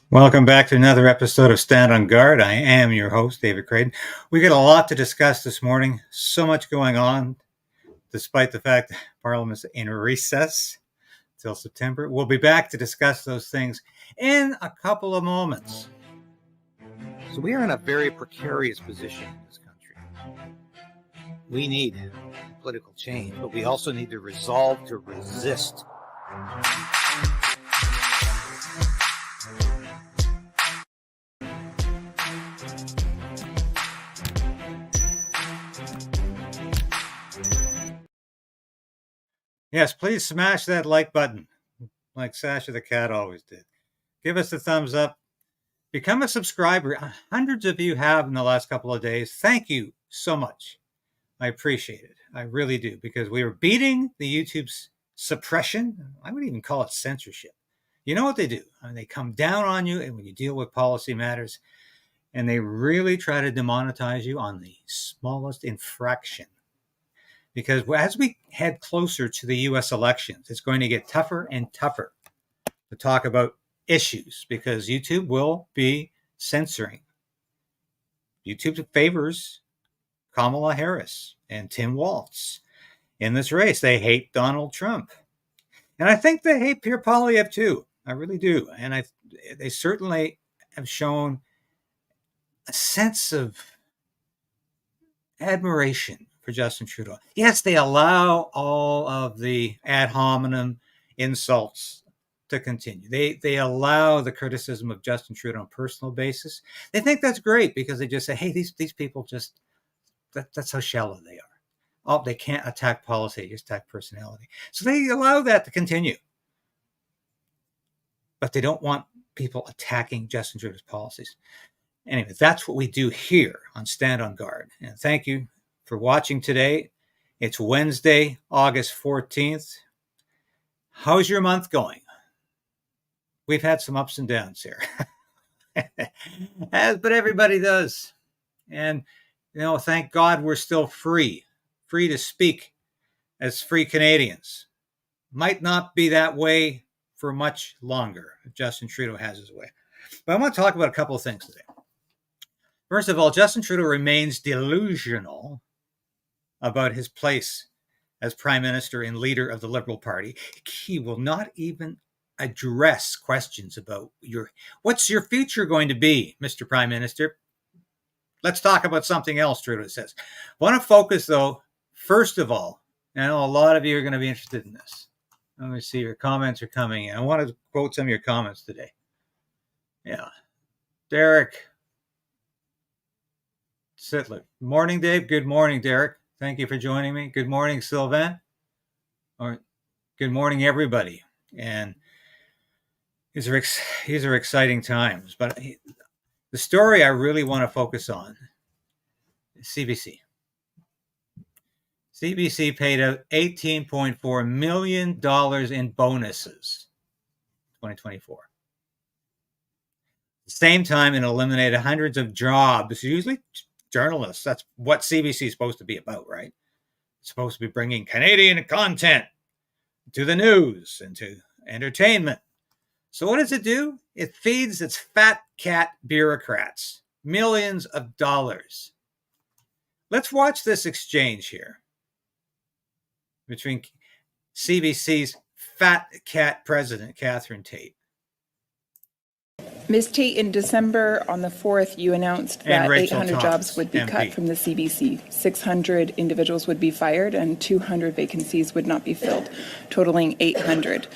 Welcome back to another episode of Stand on Guard. I am your host, David Krayden. We got a lot to discuss this morning. So much going on, despite the fact that Parliament's in recess till September. We'll be back to discuss those things in a couple of moments. So we are in a very precarious position in this country. We need political change, but we also need the resolve to resist. Yes, please smash that like button, like Sasha the cat always did. Give us a thumbs up. Become a subscriber. Hundreds of you have in the last couple of days. Thank you so much. I appreciate it. I really do, because we are beating the YouTube's suppression. I would even call it censorship. You know what they do? I mean, they come down on you, and when you deal with policy matters, and they really try to demonetize you on the smallest infraction. Because as we head closer to the US elections, it's going to get tougher and tougher to talk about issues, because YouTube will be censoring. YouTube favors Kamala Harris and Tim Walz in this race. They hate Donald Trump. And I think they hate Pierre Poilievre too. I really do. And they certainly have shown a sense of admiration for Justin Trudeau. Yes, they allow all of the ad hominem insults to continue. They allow the criticism of Justin Trudeau on a personal basis. They think that's great, because they just say, hey, these people just, that's how shallow they are. Oh, they can't attack policy, just attack personality. So they allow that to continue. But they don't want people attacking Justin Trudeau's policies. Anyway, that's what we do here on Stand on Guard. And thank you for watching today. It's Wednesday, August 14th. How's your month going? We've had some ups and downs here, but everybody does. And, thank God we're still free to speak as free Canadians. Might not be that way for much longer if Justin Trudeau has his way. But I want to talk about a couple of things today. First of all, Justin Trudeau remains delusional about his place as Prime Minister and leader of the Liberal Party. He will not even address questions about what's your future going to be, Mr. Prime Minister. Let's talk about something else, Trudeau says. I want to focus, though, first of all, I know a lot of you are going to be interested in this. Let me see, your comments are coming in. I want to quote some of your comments today. Yeah. Derek Sittler. Morning, Dave. Good morning, Derek. Thank you for joining me. Good morning, Sylvain. Or good morning, everybody. And these are exciting times. But the story I really want to focus on is CBC. CBC paid out $18.4 million in bonuses in 2024. At the same time, it eliminated hundreds of jobs, usually journalists. That's what CBC is supposed to be about, right? It's supposed to be bringing Canadian content to the news and to entertainment. So what does it do? It feeds its fat cat bureaucrats millions of dollars. Let's watch this exchange here between CBC's fat cat president, Catherine Tate. Ms. Tate, in December on the 4th, you announced that 800 jobs would be cut from the CBC. 600 individuals would be fired and 200 vacancies would not be filled, totaling 800.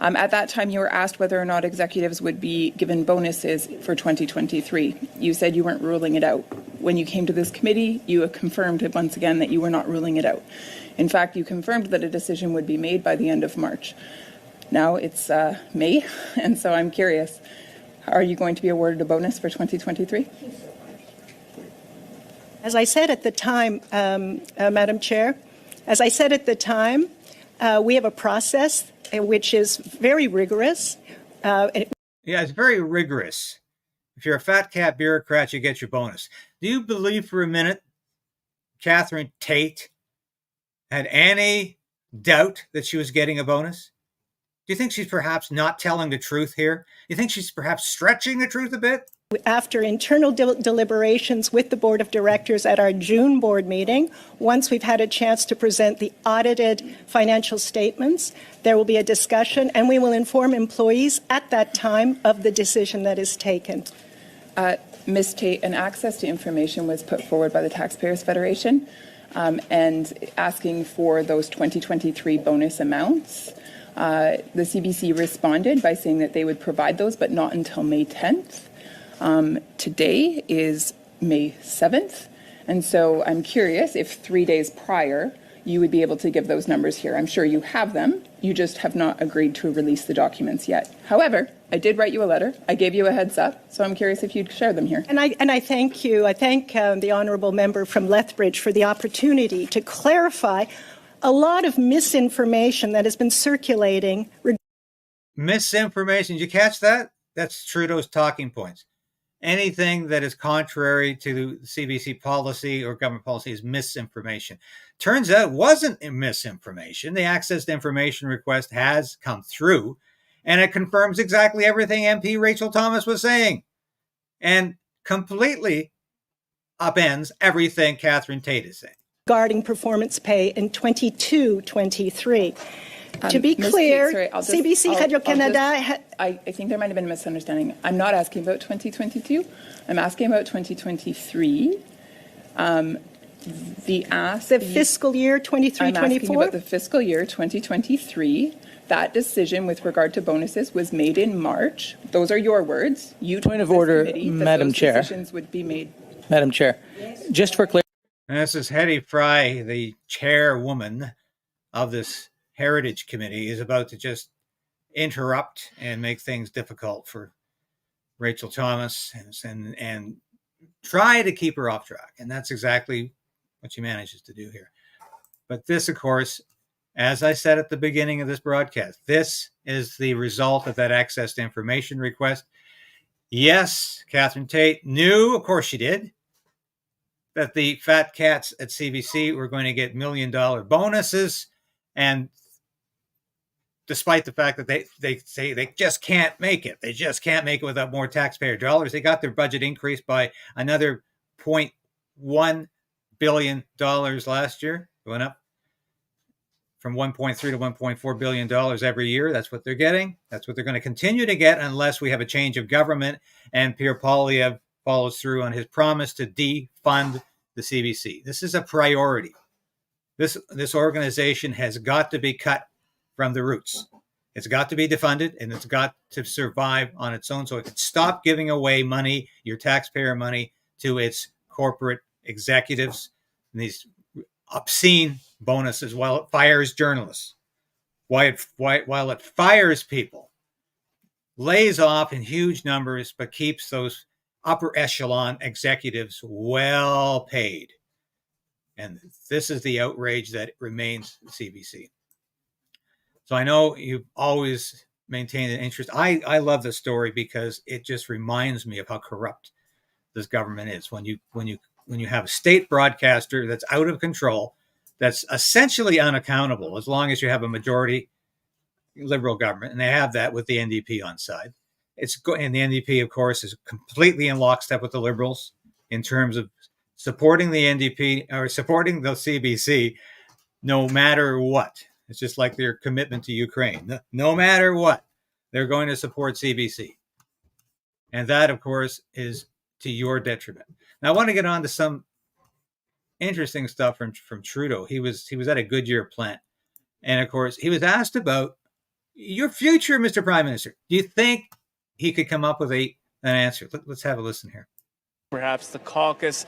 At that time, you were asked whether or not executives would be given bonuses for 2023. You said you weren't ruling it out. When you came to this committee, you confirmed once again that you were not ruling it out. In fact, you confirmed that a decision would be made by the end of March. Now it's May, and so I'm curious. Are you going to be awarded a bonus for 2023? As I said at the time, Madam Chair, as I said at the time, we have a process which is very rigorous. Yeah, it's very rigorous. If you're a fat cat bureaucrat, you get your bonus. Do you believe for a minute Catherine Tate had any doubt that she was getting a bonus? Do you think she's perhaps not telling the truth here? Do you think she's perhaps stretching the truth a bit? After internal deliberations with the board of directors at our June board meeting, once we've had a chance to present the audited financial statements, there will be a discussion, and we will inform employees at that time of the decision that is taken. Ms. Tate, an access to information was put forward by the Taxpayers Federation and asking for those 2023 bonus amounts. The CBC responded by saying that they would provide those, but not until May 10th. Today is May 7th, and so I'm curious if 3 days prior you would be able to give those numbers here. I'm sure you have them. You just have not agreed to release the documents yet. However, I did write you a letter. I gave you a heads up, so I'm curious if you'd share them here. And I thank you. I thank the honourable member from Lethbridge for the opportunity to clarify a lot of misinformation that has been circulating. Misinformation. Did you catch that? That's Trudeau's talking points. Anything that is contrary to CBC policy or government policy is misinformation. Turns out it wasn't misinformation. The access to information request has come through, and it confirms exactly everything MP Rachel Thomas was saying and completely upends everything Catherine Tate is saying. Regarding performance pay in 22-23. To be clear, CBC Radio-Canada... I think there might have been a misunderstanding. I'm not asking about 2022. I'm asking about 2023. The fiscal year 23-24? I'm asking about the fiscal year 2023. That decision with regard to bonuses was made in March. Those are your words. You Point of order, Madam Chair. Decisions would be made. Madam Chair, just for clarity. This is Hetty Fry, the chairwoman of this Heritage Committee, is about to just interrupt and make things difficult for Rachel Thomas and try to keep her off track. And that's exactly what she manages to do here. But this, of course, as I said at the beginning of this broadcast, this is the result of that access to information request. Yes, Catherine Tate knew, of course she did, that the fat cats at CBC were going to get $1 million bonuses. And despite the fact that they say they just can't make it, they just can't make it without more taxpayer dollars, they got their budget increased by another $0.1 billion last year, going up from 1.3 to 1.4 billion dollars every year. That's what they're getting. That's what they're going to continue to get unless we have a change of government and Pierre Poilievre follows through on his promise to defund the CBC. This is a priority. This organization has got to be cut from the roots. It's got to be defunded, and it's got to survive on its own so it can stop giving away money, your taxpayer money, to its corporate executives and these obscene bonuses while it fires journalists, while it fires people, lays off in huge numbers, but keeps those upper echelon executives well paid. And this is the outrage that remains CBC. So I know you've always maintained an interest. I love this story because it just reminds me of how corrupt this government is. When you have a state broadcaster that's out of control, that's essentially unaccountable, as long as you have a majority Liberal government, and they have that with the NDP on side. And the NDP, of course, is completely in lockstep with the Liberals in terms of supporting the NDP or supporting the CBC no matter what. It's just like their commitment to Ukraine. No matter what, they're going to support CBC. And that, of course, is to your detriment. Now, I want to get on to some interesting stuff from Trudeau. He was at a Goodyear plant. And, of course, he was asked about your future, Mr. Prime Minister. Do you think he could come up with an answer? Let's have a listen here. Perhaps the caucus,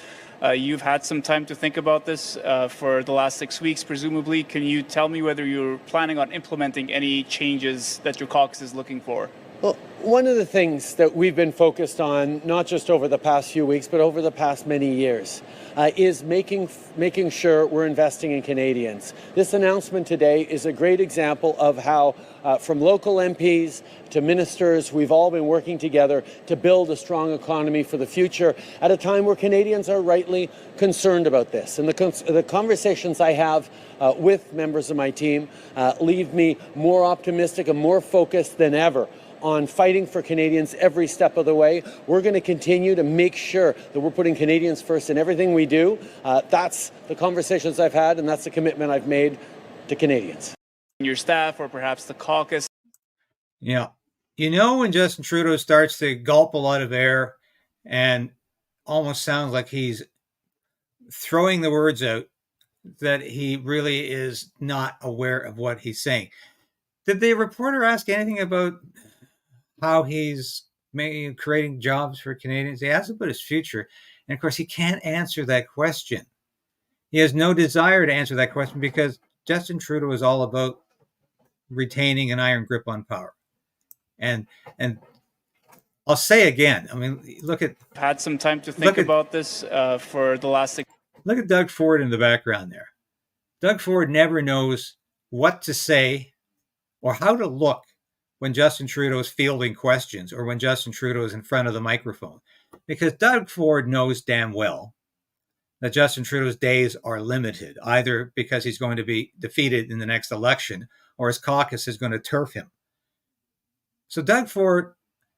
you've had some time to think about this for the last 6 weeks, presumably. Can you tell me whether you're planning on implementing any changes that your caucus is looking for? Well, one of the things that we've been focused on, not just over the past few weeks, but over the past many years, is making sure we're investing in Canadians. This announcement today is a great example of how, from local MPs to ministers, we've all been working together to build a strong economy for the future at a time where Canadians are rightly concerned about this. And the conversations I have with members of my team leave me more optimistic and more focused than ever on fighting for Canadians every step of the way. We're going to continue to make sure that we're putting Canadians first in everything we do. That's the conversations I've had, and that's the commitment I've made to Canadians. Your staff, or perhaps the caucus. Yeah. You know, when Justin Trudeau starts to gulp a lot of air and almost sounds like he's throwing the words out, that he really is not aware of what he's saying. Did the reporter ask anything about how he's creating jobs for Canadians? He asked about his future. And of course, he can't answer that question. He has no desire to answer that question because Justin Trudeau is all about retaining an iron grip on power. And I'll say again, I mean, look at... Had some time to think about this for the last... Look at Doug Ford in the background there. Doug Ford never knows what to say or how to look when Justin Trudeau is fielding questions or when Justin Trudeau is in front of the microphone. Because Doug Ford knows damn well that Justin Trudeau's days are limited, either because he's going to be defeated in the next election or his caucus is going to turf him. So Doug Ford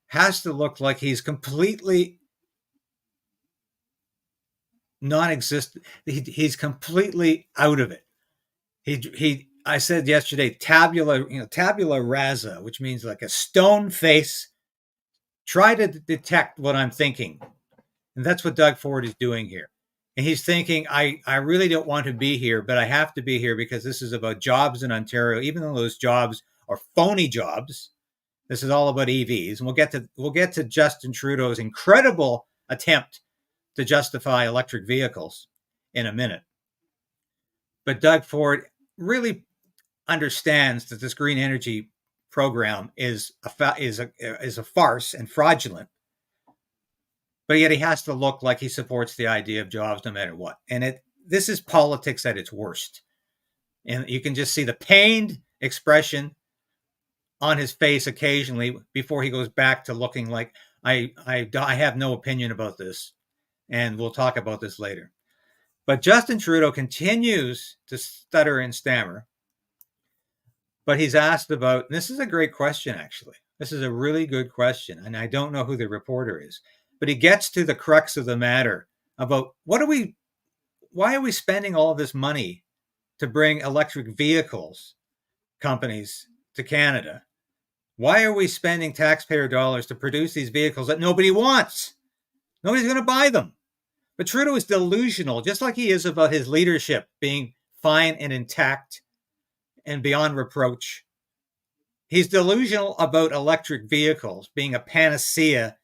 has to look like he's completely non-existent. He's completely out of it. I said yesterday, tabula rasa, which means like a stone face. Try to detect what I'm thinking. And that's what Doug Ford is doing here. And he's thinking, I really don't want to be here, but I have to be here because this is about jobs in Ontario, even though those jobs are phony jobs. This is all about EVs. And we'll get to Justin Trudeau's incredible attempt to justify electric vehicles in a minute. But Doug Ford really understands that this green energy program is a farce and fraudulent, but yet he has to look like he supports the idea of jobs no matter what. And this is politics at its worst. And you can just see the pained expression on his face occasionally before he goes back to looking like, I have no opinion about this, and we'll talk about this later. But Justin Trudeau continues to stutter and stammer. But he's asked about, and this is a great question, actually. This is a really good question, and I don't know who the reporter is. But he gets to the crux of the matter about why are we spending all of this money to bring electric vehicles companies to Canada? Why are we spending taxpayer dollars to produce these vehicles that nobody wants? Nobody's going to buy them. But Trudeau is delusional, just like he is about his leadership being fine and intact and beyond reproach. He's delusional about electric vehicles being a panacea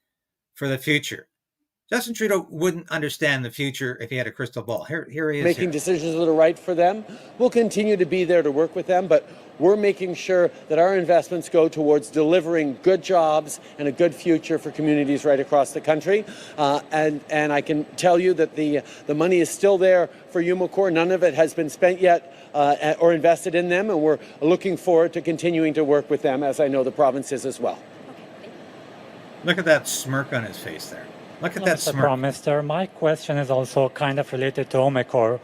for the future. Justin Trudeau wouldn't understand the future if he had a crystal ball. Here he is. Making decisions that are right for them. We'll continue to be there to work with them, but we're making sure that our investments go towards delivering good jobs and a good future for communities right across the country. And I can tell you that the money is still there for Umicore. None of it has been spent yet or invested in them, and we're looking forward to continuing to work with them, as I know the province is as well. Look at that smirk on his face there. Look at that smirk. Prime Minister, my question is also kind of related to Umicore.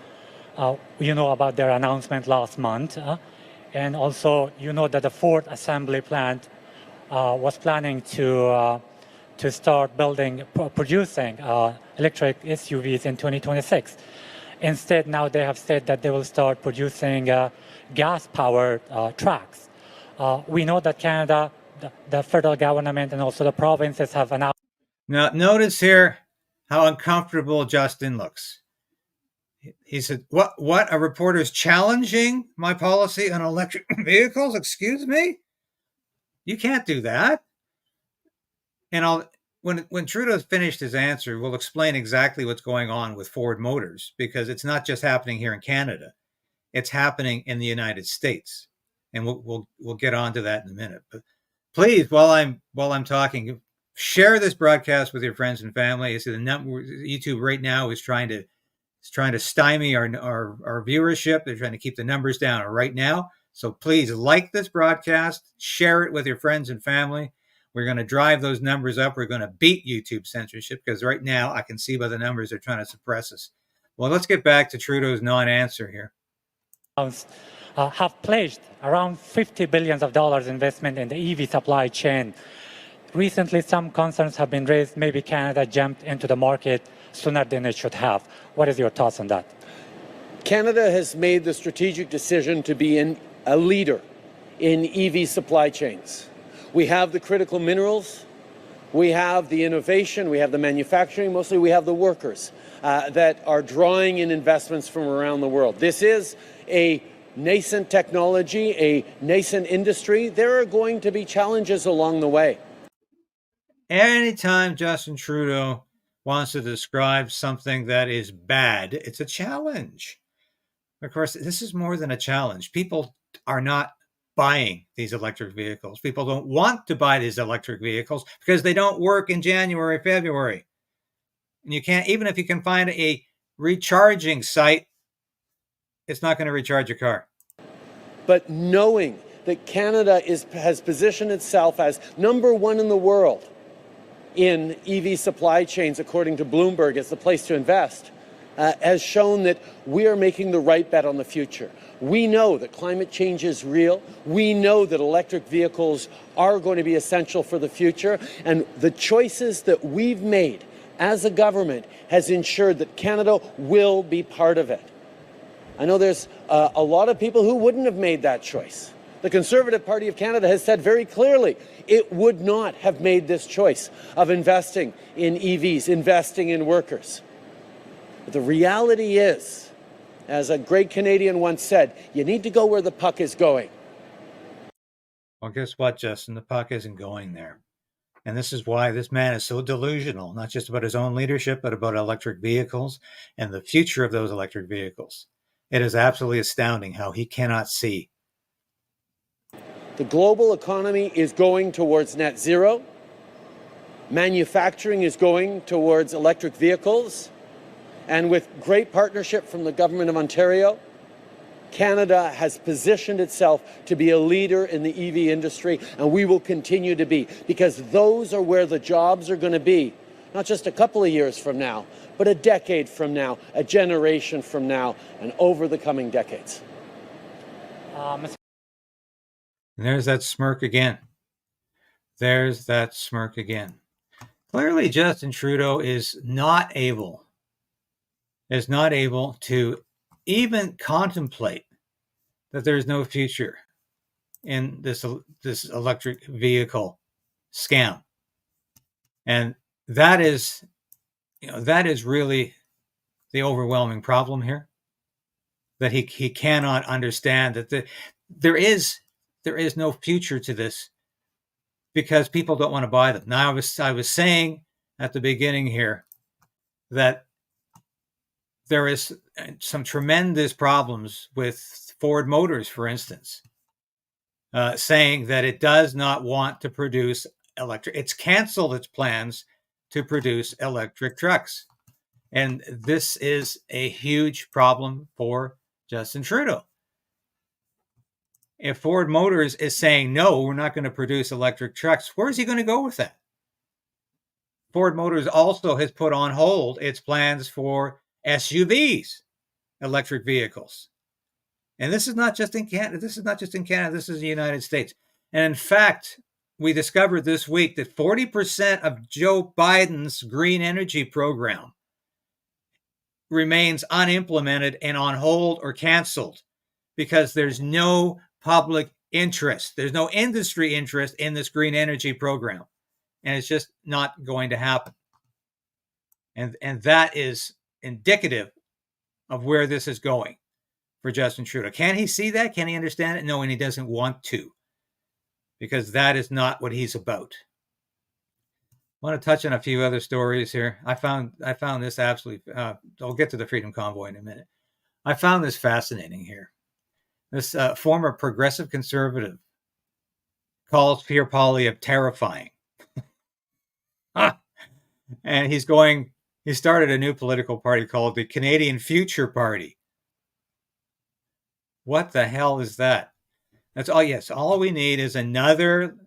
You know about their announcement last month. And also, you know that the Ford assembly plant was planning to start producing electric SUVs in 2026. Instead, now they have said that they will start producing gas-powered trucks. We know that Canada, the federal government, and also the provinces have announced. Now, notice here how uncomfortable Justin looks. He said, what? A reporter is challenging my policy on electric vehicles? Excuse me? You can't do that. And when Trudeau's finished his answer, we'll explain exactly what's going on with Ford Motors, because it's not just happening here in Canada. It's happening in the United States. And we'll get on to that in a minute. please, while I'm talking, share this broadcast with your friends and family. See, the number YouTube right now is trying to stymie our viewership. They're trying to keep the numbers down right now. So please like this broadcast, share it with your friends and family. We're going to drive those numbers up. We're going to beat YouTube censorship, because right now I can see by the numbers they're trying to suppress us. Well, let's get back to Trudeau's non-answer here. Have pledged around $50 billion investment in the EV supply chain. Recently, some concerns have been raised. Maybe Canada jumped into the market sooner than it should have. What is your thoughts on that? Canada has made the strategic decision to be a leader in EV supply chains. We have the critical minerals, we have the innovation, we have the manufacturing, mostly we have the workers that are drawing in investments from around the world. This is a nascent technology, a nascent industry. There are going to be challenges along the way. Anytime Justin Trudeau wants to describe something that is bad, it's a challenge. Of course, this is more than a challenge. People are not buying these electric vehicles. People don't want to buy these electric vehicles because they don't work in January, February. And you can't, even if you can find a recharging site, it's not going to recharge your car. But knowing that Canada has positioned itself as #1 in the world in EV supply chains, according to Bloomberg, as the place to invest, has shown that we are making the right bet on the future. We know that climate change is real. We know that electric vehicles are going to be essential for the future. And the choices that we've made as a government has ensured that Canada will be part of it. I know there's a lot of people who wouldn't have made that choice. The Conservative Party of Canada has said very clearly it would not have made this choice of investing in EVs, investing in workers. But the reality is, as a great Canadian once said, you need to go where the puck is going. Well, guess what, Justin? The puck isn't going there. And this is why this man is so delusional, not just about his own leadership, but about electric vehicles and the future of those electric vehicles. It is absolutely astounding how he cannot see. The global economy is going towards net zero. Manufacturing is going towards electric vehicles. And with great partnership from the Government of Ontario, Canada has positioned itself to be a leader in the EV industry, and we will continue to be, because those are where the jobs are going to be, not just a couple of years from now, but a decade from now, a generation from now, and over the coming decades. And there's that smirk again. There's that smirk again. Clearly, Justin Trudeau is not able to even contemplate that there's no future in this electric vehicle scam. And that is really the overwhelming problem here, that he cannot understand that there is no future to this because people don't want to buy them. Now, I was saying at the beginning here that there is some tremendous problems with Ford Motors, for instance, saying that it does not want to produce electric. It's canceled its plans to produce electric trucks. And this is a huge problem for Justin Trudeau. If Ford Motors is saying, no, we're not going to produce electric trucks, where is he going to go with that? Ford Motors also has put on hold its plans for SUVs, electric vehicles. And this is not just in Canada. This is the United States. And in fact, we discovered this week that 40% of Joe Biden's green energy program remains unimplemented and on hold or canceled because there's no public interest. There's no industry interest in this green energy program. And it's just not going to happen. And that is indicative of where this is going for Justin Trudeau. Can he see that? Can he understand it? No, and he doesn't want to, because that is not what he's about. I want to touch on a few other stories here. I found this absolutely, I'll get to the Freedom Convoy in a minute. I found this fascinating here. This former progressive conservative calls Pierre Poilievre terrifying. And he started a new political party called the Canadian Future Party. What the hell is that? That's all. Yes, all we need is another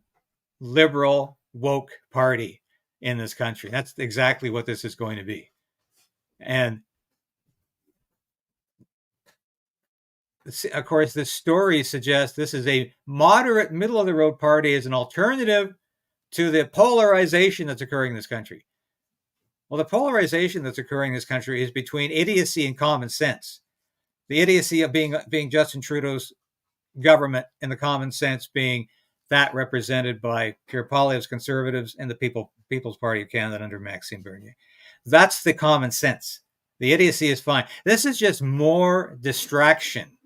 liberal woke party in this country. That's exactly what this is going to be. And of course, the story suggests this is a moderate, middle of the road party as an alternative to the polarization that's occurring in this country. Well, the polarization that's occurring in this country is between idiocy and common sense. The idiocy of being Justin Trudeau's government, and the common sense being that represented by Pierre Poilievre's Conservatives and the People's Party of Canada under Maxime Bernier. That's the common sense. The idiocy is fine. This is just more distraction,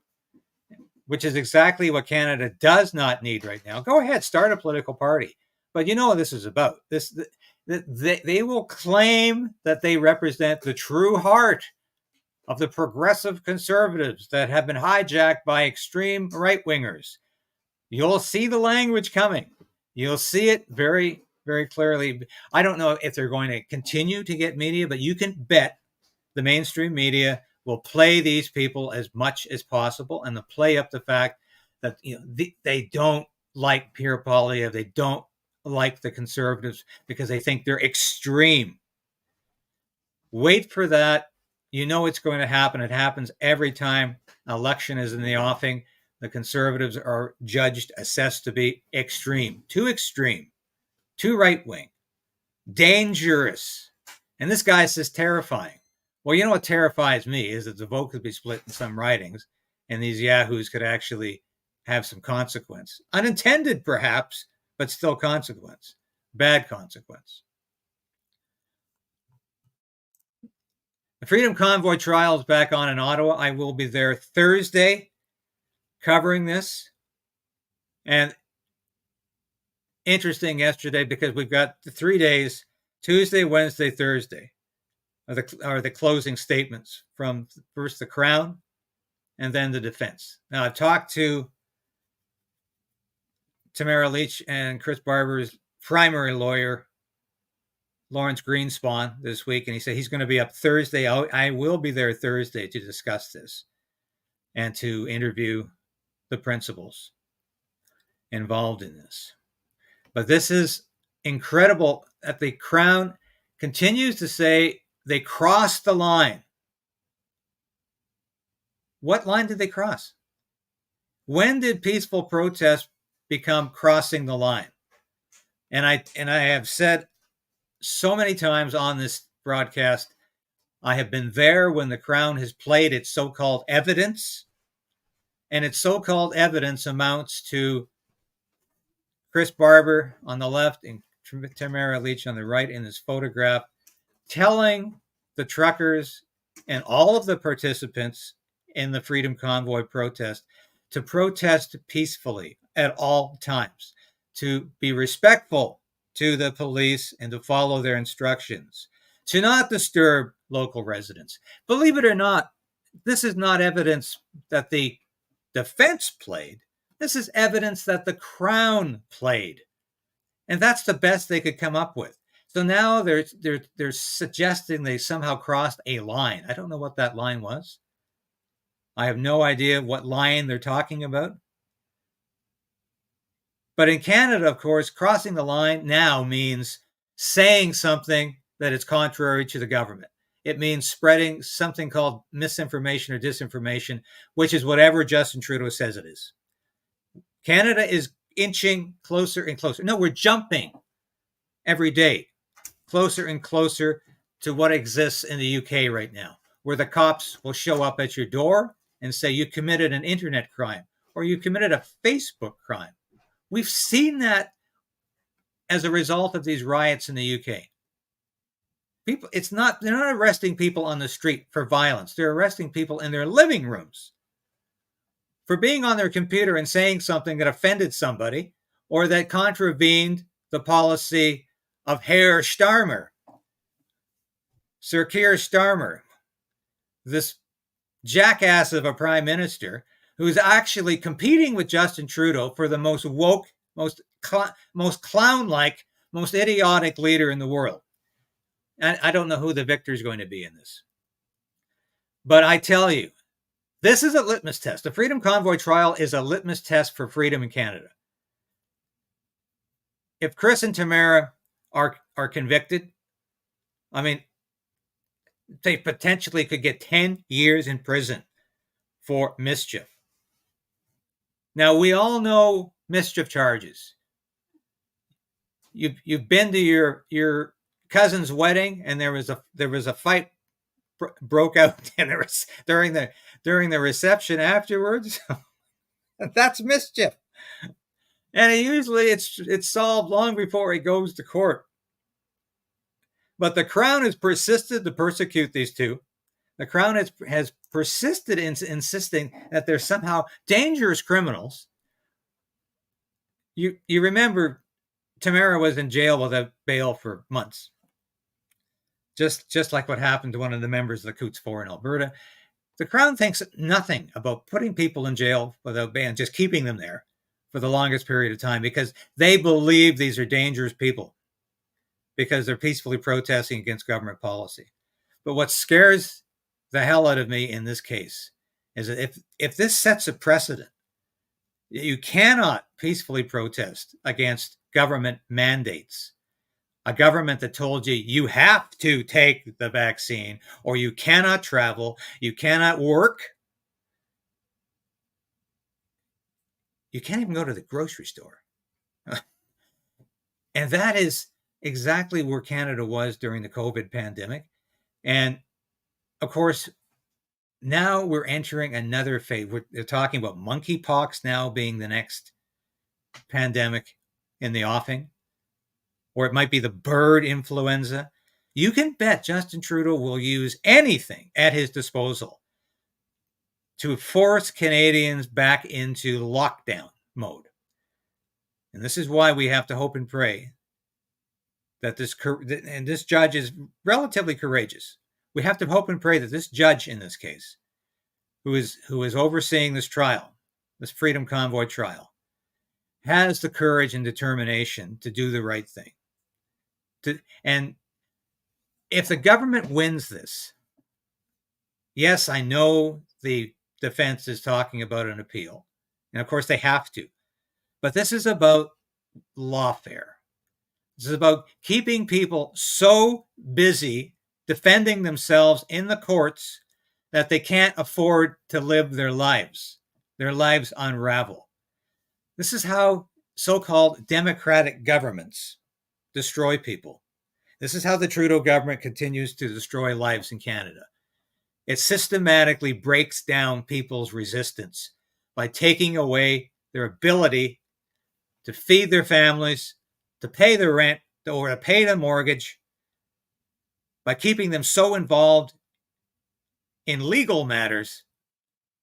which is exactly what Canada does not need right now. Go ahead, start a political party. But you know what this is about. They will claim that they represent the true heart of the progressive conservatives that have been hijacked by extreme right-wingers. You'll see the language coming. You'll see it very, very clearly. I don't know if they're going to continue to get media, but you can bet the mainstream media will play these people as much as possible, and they'll play up the fact that they don't like Pierre Poilievre. They don't like the conservatives because they think they're extreme. Wait for that. You know it's going to happen. It happens every time an election is in the offing. The conservatives are judged, assessed to be extreme, too right-wing, dangerous. And this guy says terrifying. Well, you know what terrifies me is that the vote could be split in some ridings, and these yahoos could actually have some consequence. Unintended, perhaps, but still consequence. Bad consequence. The Freedom Convoy trial is back on in Ottawa. I will be there Thursday covering this. And interesting yesterday because we've got the 3 days, Tuesday, Wednesday, Thursday, are the closing statements from first the Crown and then the defense. Now, I've talked to Tamara Leach and Chris Barber's primary lawyer, Lawrence Greenspan, this week, and he said he's going to be up Thursday. I will be there Thursday to discuss this and to interview the principals involved in this. But this is incredible that the Crown continues to say they crossed the line. What line did they cross? When did peaceful protest become crossing the line? And I have said so many times on this broadcast, I have been there when the Crown has played its so-called evidence, and its so-called evidence amounts to Chris Barber on the left and Tamara Leach on the right in this photograph, telling the truckers and all of the participants in the Freedom Convoy protest to protest peacefully at all times, to be respectful to the police and to follow their instructions, to not disturb local residents. Believe it or not, this is not evidence that the defense played. This is evidence that the Crown played. And that's the best they could come up with. So now they're suggesting they somehow crossed a line. I don't know what that line was. I have no idea what line they're talking about. But in Canada, of course, crossing the line now means saying something that is contrary to the government. It means spreading something called misinformation or disinformation, which is whatever Justin Trudeau says it is. Canada is inching closer and closer. No, we're jumping every day, closer and closer to what exists in the UK right now, where the cops will show up at your door and say you committed an internet crime or you committed a Facebook crime. We've seen that as a result of these riots in the UK. They're not arresting people on the street for violence. They're arresting people in their living rooms for being on their computer and saying something that offended somebody or that contravened the policy of Herr Starmer, Sir Keir Starmer, this jackass of a prime minister who's actually competing with Justin Trudeau for the most woke, most clown-like, most idiotic leader in the world. And I don't know who the victor is going to be in this. But I tell you, this is a litmus test. The Freedom Convoy trial is a litmus test for freedom in Canada. If Chris and Tamara are convicted, I mean, they potentially could get 10 years in prison for mischief. Now, we all know mischief charges. You've been to your cousin's wedding, and there was a fight broke out and there was, during the reception afterwards. That's mischief, and usually it's solved long before it goes to court. But the Crown has persisted to persecute these two. The Crown has persisted in insisting that they're somehow dangerous criminals. You remember Tamara was in jail without bail for months. Just like what happened to one of the members of the Coots 4 in Alberta. The Crown thinks nothing about putting people in jail without bail, just keeping them there for the longest period of time, because they believe these are dangerous people because they're peacefully protesting against government policy. But what scares the hell out of me in this case is that if this sets a precedent, you cannot peacefully protest against government mandates. A government that told you you have to take the vaccine, or you cannot travel, you cannot work, you can't even go to the grocery store. And that is exactly where Canada was during the COVID pandemic. And of course, now we're entering another phase. They're talking about monkeypox now being the next pandemic in the offing, or it might be the bird influenza. You can bet Justin Trudeau will use anything at his disposal to force Canadians back into lockdown mode. And this is why we have to hope and pray that this judge is relatively courageous. We have to hope and pray that this judge in this case, who is overseeing this trial, this Freedom Convoy trial, has the courage and determination to do the right thing. And if the government wins this, yes, I know the defense is talking about an appeal, and of course they have to, but this is about lawfare. This is about keeping people so busy defending themselves in the courts that they can't afford to live their lives. Their lives unravel. This is how so-called democratic governments destroy people. This is how the Trudeau government continues to destroy lives in Canada. It systematically breaks down people's resistance by taking away their ability to feed their families, to pay the rent, or to pay the mortgage, by keeping them so involved in legal matters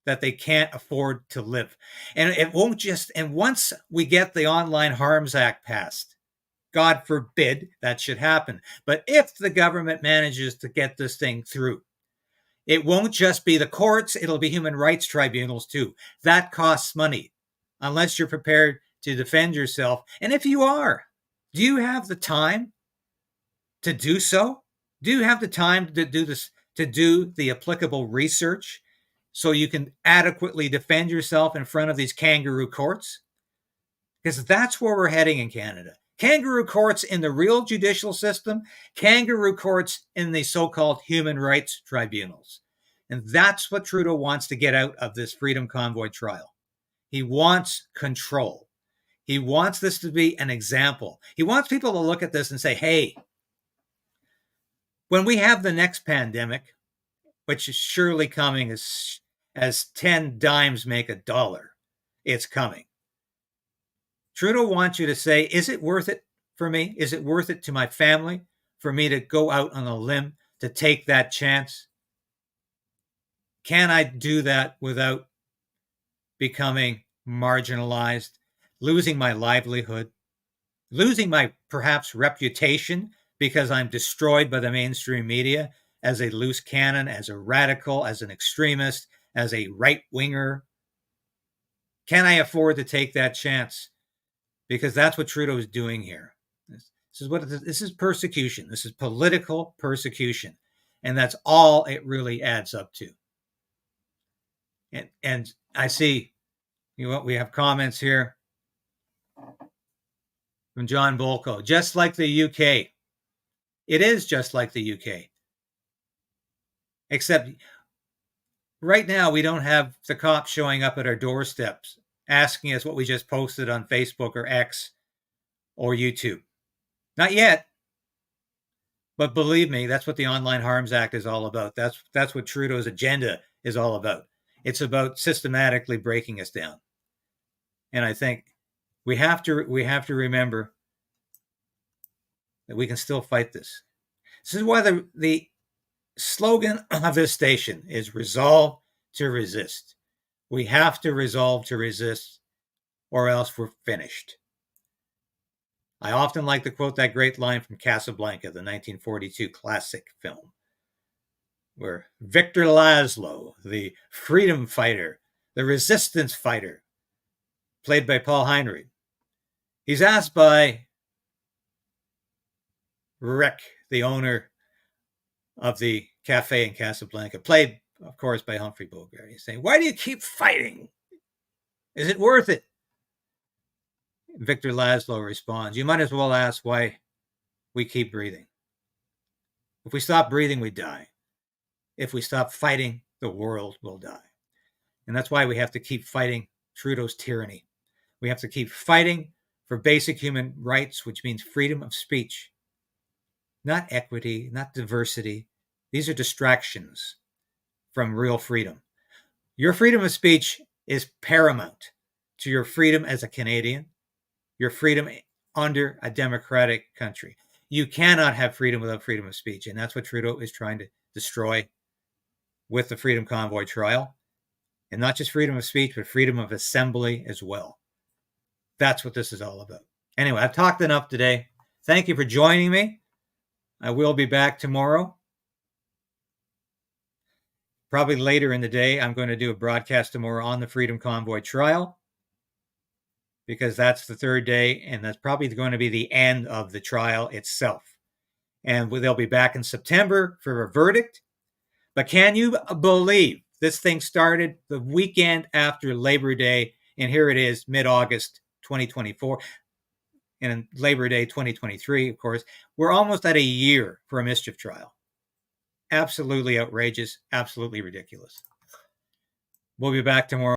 that they can't afford to live. And it won't just, and once we get the Online Harms Act passed, God forbid that should happen, but if the government manages to get this thing through, it won't just be the courts, it'll be human rights tribunals too. That costs money, unless you're prepared to defend yourself. And if you are, do you have the time to do so? Do you have the time to do this, to do the applicable research so you can adequately defend yourself in front of these kangaroo courts? Because that's where we're heading in Canada. Kangaroo courts in the real judicial system, kangaroo courts in the so-called human rights tribunals. And that's what Trudeau wants to get out of this Freedom Convoy trial. He wants control. He wants this to be an example. He wants people to look at this and say, hey, when we have the next pandemic, which is surely coming as 10 dimes make a dollar, it's coming. Trudeau wants you to say, is it worth it for me? Is it worth it to my family for me to go out on a limb to take that chance? Can I do that without becoming marginalized, losing my livelihood, losing my perhaps reputation because I'm destroyed by the mainstream media as a loose cannon, as a radical, as an extremist, as a right-winger? Can I afford to take that chance because that's what Trudeau is doing here. This is persecution. This is political persecution. And that's all it really adds up to. And I see, we have comments here from John Volko. Just like the UK. It is just like the UK. Except right now we don't have the cops showing up at our doorsteps asking us what we just posted on Facebook or X or YouTube. Not yet. But believe me, that's what the Online Harms Act is all about. That's what Trudeau's agenda is all about. It's about systematically breaking us down. And I think we have to remember that we can still fight this. This is why the slogan of this station is resolve to resist. We have to resolve to resist, or else we're finished. I often like to quote that great line from Casablanca, the 1942 classic film, where Victor Laszlo, the freedom fighter, the resistance fighter, played by Paul Heinrich, he's asked by Rick, the owner of the cafe in Casablanca, played, of course, by Humphrey Bogart. He's saying, why do you keep fighting? Is it worth it? Victor Laszlo responds, you might as well ask why we keep breathing. If we stop breathing, we die. If we stop fighting, the world will die. And that's why we have to keep fighting Trudeau's tyranny. We have to keep fighting for basic human rights, which means freedom of speech. Not equity, not diversity. These are distractions from real freedom. Your freedom of speech is paramount to your freedom as a Canadian, your freedom under a democratic country. You cannot have freedom without freedom of speech. And that's what Trudeau is trying to destroy with the Freedom Convoy trial. And not just freedom of speech, but freedom of assembly as well. That's what this is all about. Anyway, I've talked enough today. Thank you for joining me. I will be back tomorrow. Probably later in the day, I'm going to do a broadcast tomorrow on the Freedom Convoy trial, because that's the third day, and that's probably going to be the end of the trial itself. And they'll be back in September for a verdict. But can you believe this thing started the weekend after Labor Day, and here it is, mid-August 2024, and Labor Day 2023, of course. We're almost at a year for a mischief trial. Absolutely outrageous, absolutely ridiculous. We'll be back tomorrow.